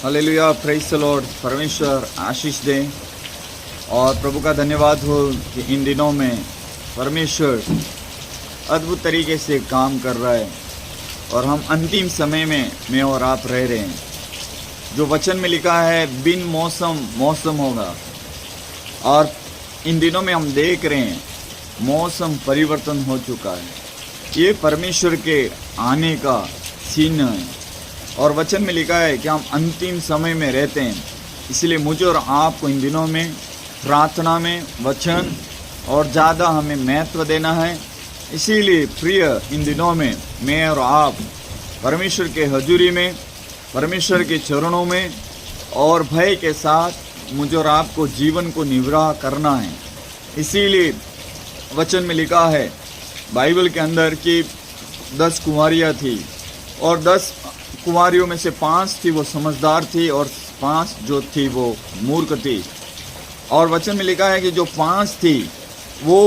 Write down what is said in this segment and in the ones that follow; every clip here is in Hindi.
Hallelujah, praise the Lord. परमेश्वर आशीष दे और प्रभु का धन्यवाद हो कि इन दिनों में परमेश्वर अद्भुत तरीके से काम कर रहा है और हम अंतिम समय में मैं और आप रह रहे हैं। जो वचन में लिखा है बिन मौसम मौसम होगा, और इन दिनों में हम देख रहे हैं मौसम परिवर्तन हो चुका है। ये परमेश्वर के आने का चिन्ह है और वचन में लिखा है कि हम अंतिम समय में रहते हैं। इसलिए मुझे और आपको इन दिनों में प्रार्थना में वचन और ज़्यादा हमें महत्व देना है। इसीलिए प्रिय, इन दिनों में मैं और आप परमेश्वर के हजूरी में, परमेश्वर के चरणों में और भय के साथ मुझे और आपको जीवन को निर्वाह करना है। इसीलिए वचन में लिखा है बाइबल के अंदर कि 10 कुंवारियाँ थी और 10 कुंवारियों में से 5 थी वो समझदार थी और 5 जो थी वो मूर्ख थी। और वचन में लिखा है कि जो 5 थी वो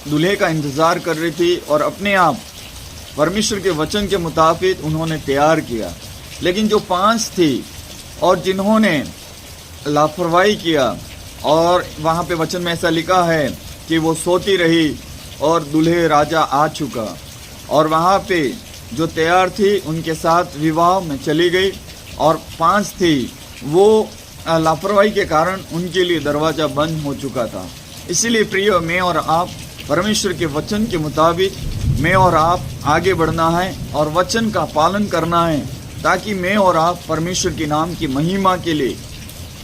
दूल्हे का इंतज़ार कर रही थी और अपने आप परमेश्वर के वचन के मुताबिक उन्होंने तैयार किया। लेकिन जो 5 थी और जिन्होंने लापरवाही किया, और वहाँ पे वचन में ऐसा लिखा है कि वो सोती रही और दूल्हे राजा आ चुका, और वहाँ पे जो तैयार थी उनके साथ विवाह में चली गई, और 5 थी वो लापरवाही के कारण उनके लिए दरवाज़ा बंद हो चुका था। इसीलिए प्रिय, मैं और आप परमेश्वर के वचन के मुताबिक मैं और आप आगे बढ़ना है और वचन का पालन करना है, ताकि मैं और आप परमेश्वर के नाम की महिमा के लिए,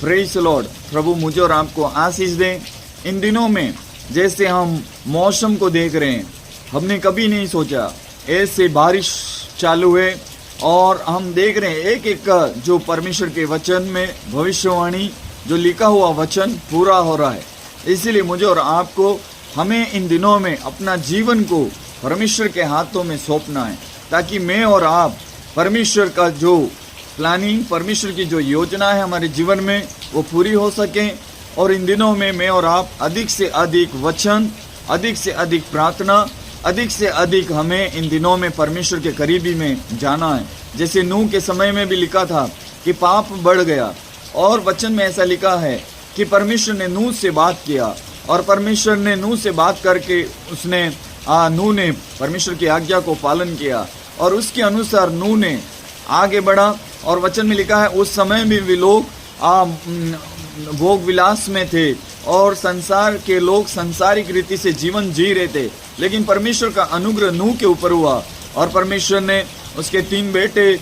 प्रेज द लॉर्ड, प्रभु मुझे और आपको आशीष दें। इन दिनों में जैसे हम मौसम को देख रहे हैं, हमने कभी नहीं सोचा ऐसे बारिश चालू है और हम देख रहे हैं एक एक का जो परमेश्वर के वचन में भविष्यवाणी जो लिखा हुआ वचन पूरा हो रहा है। इसीलिए मुझे और आपको हमें इन दिनों में अपना जीवन को परमेश्वर के हाथों में सौंपना है, ताकि मैं और आप परमेश्वर का जो प्लानिंग, परमेश्वर की जो योजना है हमारे जीवन में वो पूरी हो सके। और इन दिनों में मैं और आप अधिक से अधिक वचन, अधिक से अधिक प्रार्थना, अधिक से अधिक हमें इन दिनों में परमेश्वर के करीबी में जाना है। जैसे नूह के समय में भी लिखा था कि पाप बढ़ गया, और वचन में ऐसा लिखा है कि परमेश्वर ने नूह से बात किया, और परमेश्वर ने नूह से बात करके नूह ने परमेश्वर की आज्ञा को पालन किया और उसके अनुसार नूह ने आगे बढ़ा। और वचन में लिखा है उस समय भी वे लोग भोग विलास में थे और संसार के लोग सांसारिक रीति से जीवन जी रहे थे, लेकिन परमेश्वर का अनुग्रह नूह के ऊपर हुआ और परमेश्वर ने उसके 3 बेटे